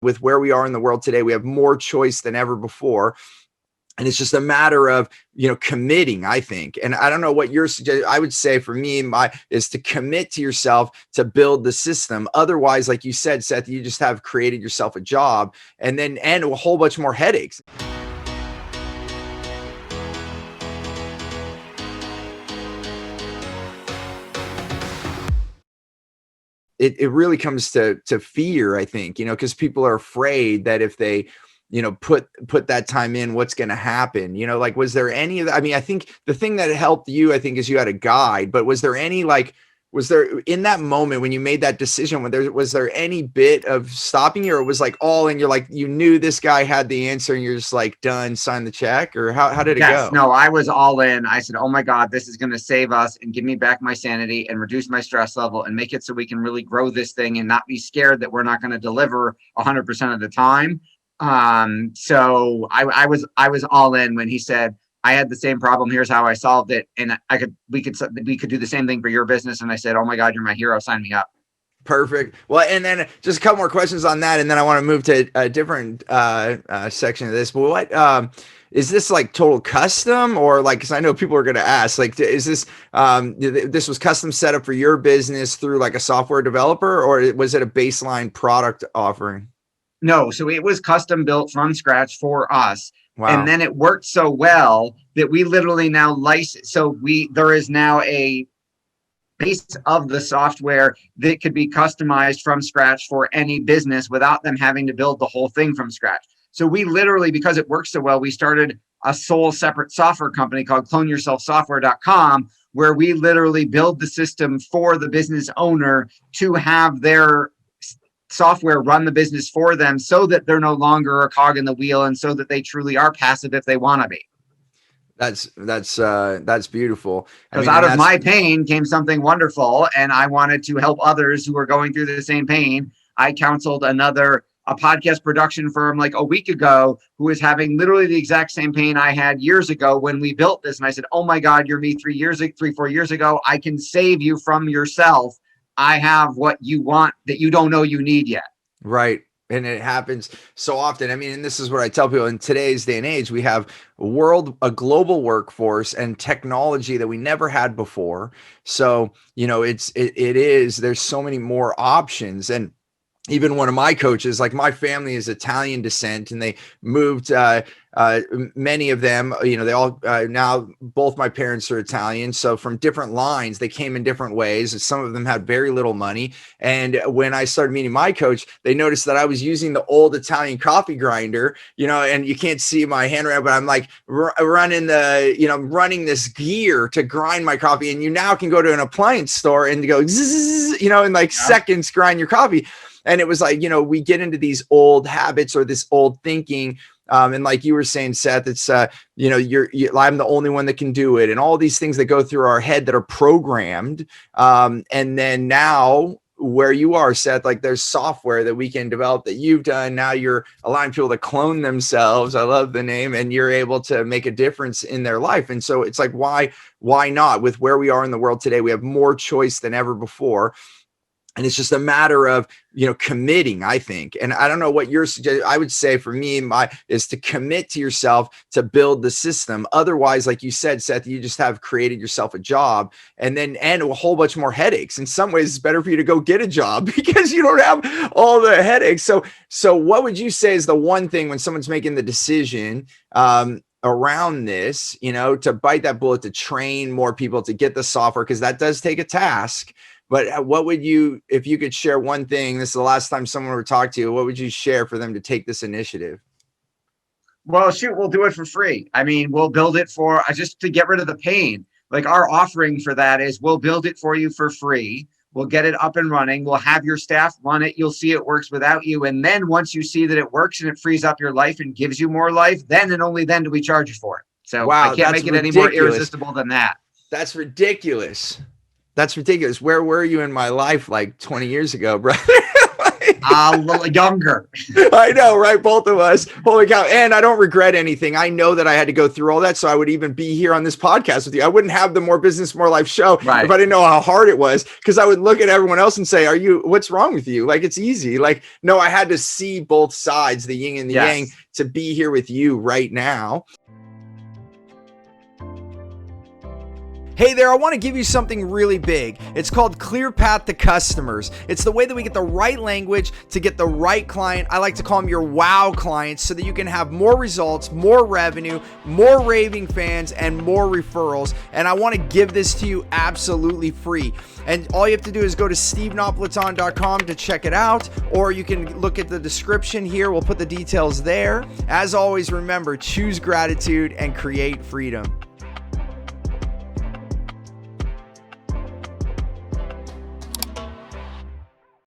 with where we are in the world today, we have more choice than ever before. And it's just a matter of, committing, I think. And I don't know what you're suggesting. I would say for me, is to commit to yourself to build the system. Otherwise, like you said, Seth, you just have created yourself a job and a whole bunch more headaches. It really comes to fear, I think, because people are afraid that if they, put that time in, what's going to happen? Like, was there any of that? I mean, I think the thing that helped you, I think, is you had a guide, but was there in that moment when you made that decision, was there any bit of stopping you, or it was like all in, you're like, you knew this guy had the answer and you're just like, done, sign the check? Or how did it go? No, I was all in. I said, oh my God, this is going to save us and give me back my sanity and reduce my stress level and make it so we can really grow this thing and not be scared that we're not going to deliver 100% of the time. So I was all in when he said, I had the same problem. Here's how I solved it. And we could do the same thing for your business. And I said, oh my God, you're my hero. Sign me up. Perfect. Well, and then just a couple more questions on that, and then I want to move to a different section of this. But what is this, like, total custom, or like, because I know people are going to ask, like, is this this was custom set up for your business through like a software developer, or was it a baseline product offering? No, so it was custom built from scratch for us. Wow. And then it worked so well that we literally now license. So there is now a base of the software that could be customized from scratch for any business without them having to build the whole thing from scratch. So we literally, because it works so well, we started a sole separate software company called cloneyourselfsoftware.com, where we literally build the system for the business owner to have their software run the business for them, so that they're no longer a cog in the wheel, and so that they truly are passive if they want to be. That's beautiful. Because out of my pain came something wonderful, and I wanted to help others who were going through the same pain. I counseled a podcast production firm like a week ago who was having literally the exact same pain I had years ago when we built this. And I said, oh my God, you're me 4 years ago. I can save you from yourself. I have what you want that you don't know you need yet. Right. And it happens so often. I mean, and this is what I tell people, in today's day and age, we have a global workforce and technology that we never had before. So, there's so many more options. And even one of my coaches, like, my family is Italian descent, and they moved, many of them, they all, now both my parents are Italian. So from different lines, they came in different ways. And some of them had very little money. And when I started meeting my coach, they noticed that I was using the old Italian coffee grinder, and you can't see my hand right, but I'm like running running this gear to grind my coffee. And you now can go to an appliance store and go, zzz, in like seconds, grind your coffee. And it was like, we get into these old habits or this old thinking. And like you were saying, Seth, it's, I'm the only one that can do it. And all these things that go through our head that are programmed. And then now where you are, Seth, like, there's software that we can develop that you've done. Now you're allowing people to clone themselves. I love the name. And you're able to make a difference in their life. And so it's like, why not? With where we are in the world today, we have more choice than ever before. And it's just a matter of, committing, I think. And I don't know what you're suggesting. I would say for me, is to commit to yourself to build the system. Otherwise, like you said, Seth, you just have created yourself a job and a whole bunch more headaches. In some ways, it's better for you to go get a job because you don't have all the headaches. So what would you say is the one thing when someone's making the decision, around this, to bite that bullet, to train more people, to get the software, because that does take a task. But what would you, if you could share one thing, this is the last time someone would talk to you, what would you share for them to take this initiative? Well, shoot, we'll do it for free. I mean, we'll build it for just to get rid of the pain. Like, our offering for that is we'll build it for you for free. We'll get it up and running. We'll have your staff run it. You'll see it works without you. And then once you see that it works and it frees up your life and gives you more life, then and only then do we charge you for it. So wow, I can't make it any more irresistible than that. That's ridiculous. That's ridiculous. Where were you in my life like 20 years ago, brother? A little younger. I know, right? Both of us. Holy cow. And I don't regret anything. I know that I had to go through all that so I would even be here on this podcast with you. I wouldn't have the More Business, More Life show if I didn't know how hard it was, because I would look at everyone else and say, what's wrong with you? Like, it's easy. Like, no, I had to see both sides, the yin and the yang, to be here with you right now. Hey there, I want to give you something really big. It's called Clear Path to Customers. It's the way that we get the right language to get the right client. I like to call them your wow clients, so that you can have more results, more revenue, more raving fans, and more referrals. And I want to give this to you absolutely free. And all you have to do is go to stevenapolitano.com to check it out, or you can look at the description here. We'll put the details there. As always, remember, choose gratitude and create freedom.